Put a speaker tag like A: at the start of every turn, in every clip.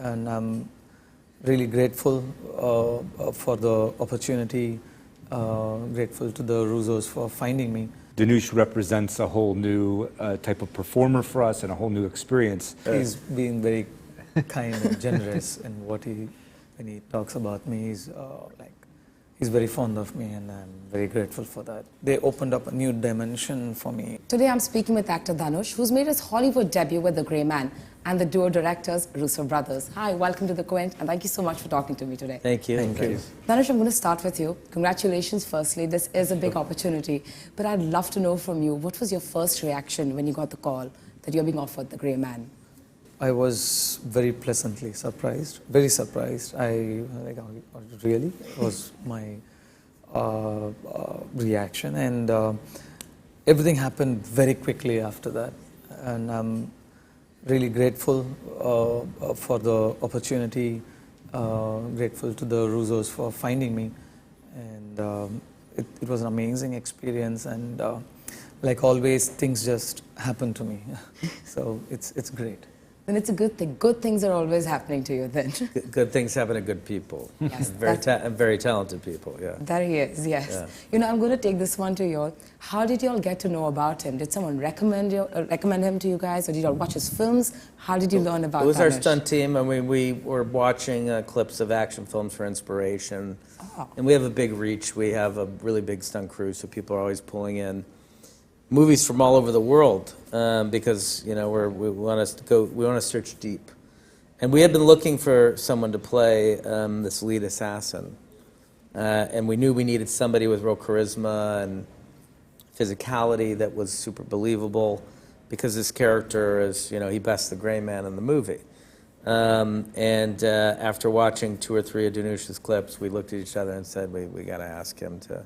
A: and I'm really grateful for the opportunity, grateful to the Russos for finding me.
B: Dhanush represents a whole new type of performer for us and a whole new experience.
A: He's been very kind and generous in when he talks about me. He's very fond of me, and I'm very grateful for that. They opened up a new dimension for me.
C: Today I'm speaking with actor Dhanush, who's made his Hollywood debut with The Grey Man, and the duo directors, Russo brothers. Hi, welcome to the Quint, and thank you so much for talking to me today.
D: Thank you.
A: Thank you.
C: Dhanush, I'm going to start with you. Congratulations, firstly. This is a big opportunity. But I'd love to know from you, what was your first reaction when you got the call that you're being offered The Grey Man?
A: I was very pleasantly surprised, very surprised. Really? Was my reaction, and everything happened very quickly after that. And I'm really grateful for the opportunity, grateful to the Russos for finding me, and it was an amazing experience. And like always, things just happen to me, so it's great.
C: Then it's a good thing. Good things are always happening to you then.
D: Good things happen to good people.
C: Yes,
D: very talented people, yeah.
C: There he is, yes.
D: Yeah.
C: You know, I'm going to take this one to you all. How did you all get to know about him? Did someone recommend him to you guys, or did you all watch his films? How did you learn about him?
D: It was our stunt team, and we were watching clips of action films for inspiration.
C: Oh.
D: And we have a big reach. We have a really big stunt crew, so people are always pulling in movies from all over the world, because we want to search deep, and we had been looking for someone to play this lead assassin, and we knew we needed somebody with real charisma and physicality that was super believable, because this character is, he bests the Grey Man in the movie. And after watching 2 or 3 of Dhanush's clips, we looked at each other and said, we got to ask him to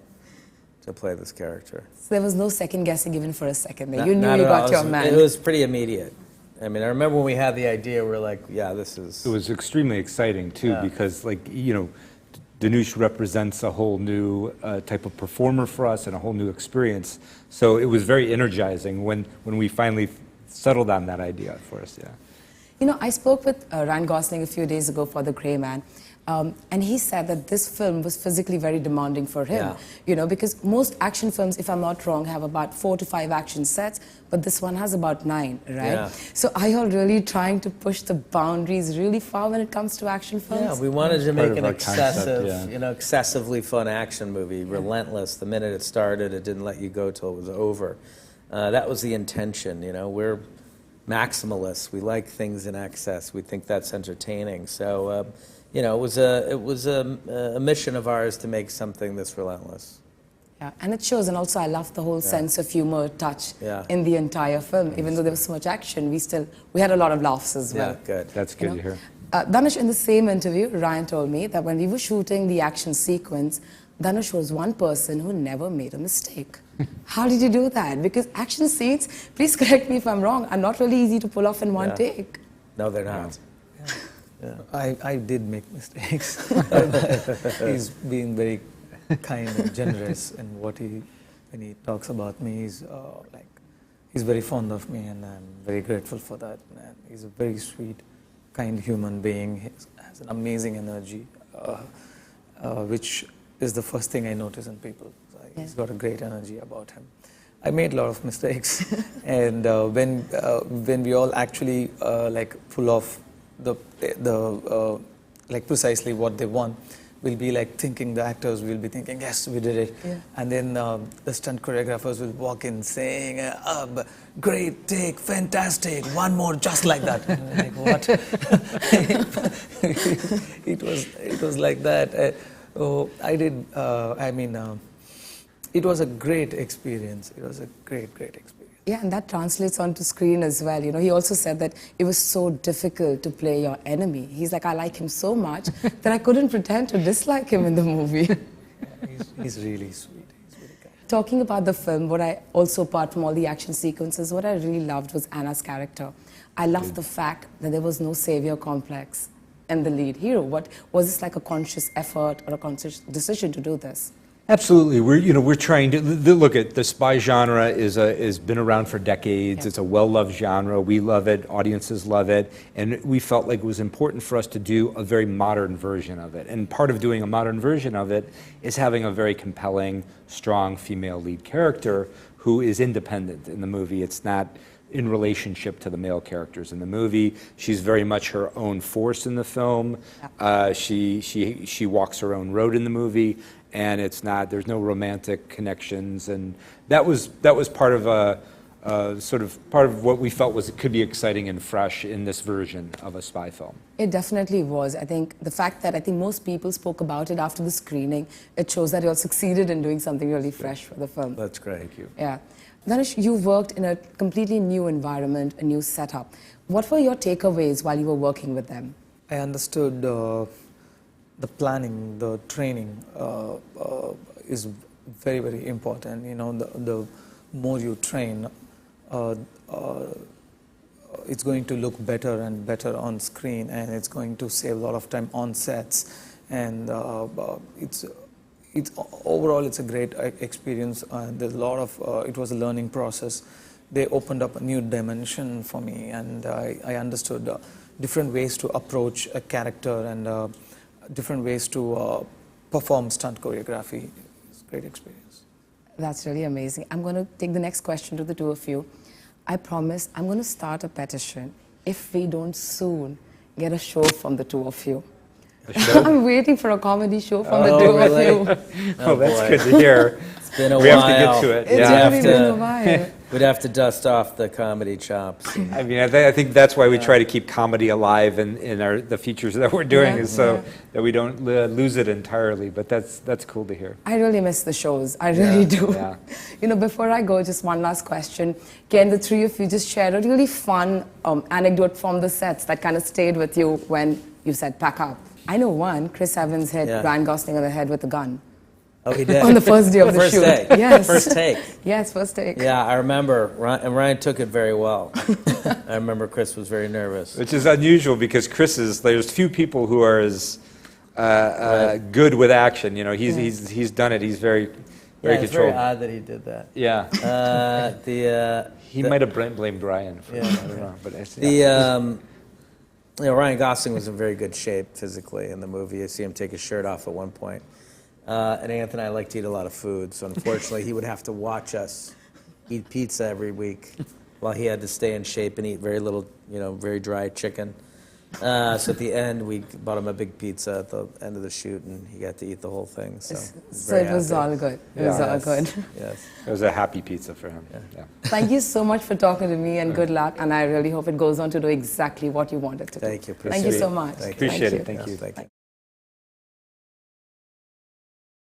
D: play this character.
C: So there was no second guessing even for a second there. You knew you got your man.
D: It was pretty immediate. I mean, I remember when we had the idea, we were like, yeah, this is...
B: It was extremely exciting, too, because, Dhanush represents a whole new type of performer for us and a whole new experience. So it was very energizing when we finally settled on that idea for us, yeah.
C: You know, I spoke with Ryan Gosling a few days ago for The Grey Man. And he said that this film was physically very demanding for him, because most action films, if I'm not wrong, have about 4 to 5 action sets, but this one has about 9, right?
D: Yeah.
C: So are you all really trying to push the boundaries really far when it comes to action films?
D: Yeah, we wanted to make an
B: excessive,
D: excessively fun action movie, relentless. The minute it started, it didn't let you go till it was over. That was the intention, we're maximalists. We like things in excess. We think that's entertaining. So, it was a mission of ours to make something that's relentless.
C: Yeah, and it shows, and also I love the whole sense of humor touch in the entire film. Even though there was so much action, we had a lot of laughs as well.
D: Yeah, good.
B: That's good to hear.
C: Dhanush, in the same interview, Ryan told me that when we were shooting the action sequence, Dhanush was one person who never made a mistake. How did you do that? Because action scenes, please correct me if I'm wrong, are not really easy to pull off in one take.
D: No, they're not.
A: Yeah. I did make mistakes. He's been very kind and generous in when he talks about me. He's very fond of me, and I'm very grateful for that. And he's a very sweet, kind human being. He has an amazing energy, which is the first thing I notice in people. He's got a great energy about him. I made a lot of mistakes, and when we all actually pull off precisely what they want, we'll be thinking, the actors will be thinking, yes, we did it. Yeah. And then the stunt choreographers will walk in saying, great take, fantastic, one more just like that. And I'm like, what? it was like that. It was a great experience. It was a great experience.
C: Yeah, and that translates onto screen as well. He also said that it was so difficult to play your enemy. He's like, I like him so much that I couldn't pretend to dislike him in the movie.
A: Yeah, he's really sweet. He's really kind.
C: Talking about the film, apart from all the action sequences, what I really loved was Anna's character. I loved the fact that there was no savior complex in the lead hero. Was this like a conscious effort or a conscious decision to do this?
B: Absolutely. We're trying to look at the spy genre is been around for decades.
C: Yeah.
B: It's a well-loved genre. We love it. Audiences love it. And we felt like it was important for us to do a very modern version of it. And part of doing a modern version of it is having a very compelling, strong female lead character who is independent in the movie. It's not in relationship to the male characters in the movie. She's very much her own force in the film. She walks her own road in the movie. And there's no romantic connections, and that was part of part of what we felt could be exciting and fresh in this version of a spy film.
C: It definitely was. I think the fact that I think most people spoke about it after the screening, it shows that you all succeeded in doing something really fresh for the film.
D: That's great. Thank you.
C: Yeah. Dhanush, you worked in a completely new environment, a new setup. What were your takeaways while you were working with them?
A: I understood the planning, the training is very, very important. The more you train, it's going to look better and better on screen, and it's going to save a lot of time on sets. And overall, it's a great experience. There's a lot of, it was a learning process. They opened up a new dimension for me, and I understood different ways to approach a character and different ways to perform stunt choreography. It's a great experience.
C: That's really amazing. I'm going to take the next question to the two of you. I promise I'm going to start a petition if we don't soon get a show from the two of you. I'm waiting for a comedy show from the two of you.
D: Oh,
B: that's good to hear.
D: It's been a
B: we
D: while.
B: have to get to it.
C: It's really been a while.
D: We'd have to dust off the comedy chops.
B: I mean, I think that's why we try to keep comedy alive in the features that we're doing, is so that we don't lose it entirely. But that's cool to hear.
C: I really miss the shows. I really do.
B: Yeah.
C: Before I go, just one last question. Can the three of you just share a really fun anecdote from the sets that kind of stayed with you when you said pack up? I know one. Chris Evans hit Ryan Gosling on the head with a gun.
D: Oh, he did?
C: On the first day of the
D: first
C: shoot.
D: Day.
C: Yes.
D: First take.
C: Yes, first take.
D: Yeah, I remember. And Ryan took it very well. I remember Chris was very nervous.
B: Which is unusual because there's few people who are as good with action. He's done it. He's very controlled.
D: It's very odd that he did that.
B: Yeah. He might have blamed Ryan for it. I don't know. But
D: Ryan Gosling was in very good shape physically in the movie. You see him take his shirt off at one point. And Anthony and I like to eat a lot of food, so unfortunately he would have to watch us eat pizza every week while he had to stay in shape and eat very little, very dry chicken. So at the end, we bought him a big pizza at the end of the shoot, and he got to eat the whole thing. So
C: it was all good. It was all good.
D: Yes.
B: It was a happy pizza for him. Yeah.
C: Thank you so much for talking to me, and good luck. And I really hope it goes on to do exactly what you wanted to do.
D: Thank you.
C: Thank you so much.
B: Appreciate it. Thank you.
D: Thank you.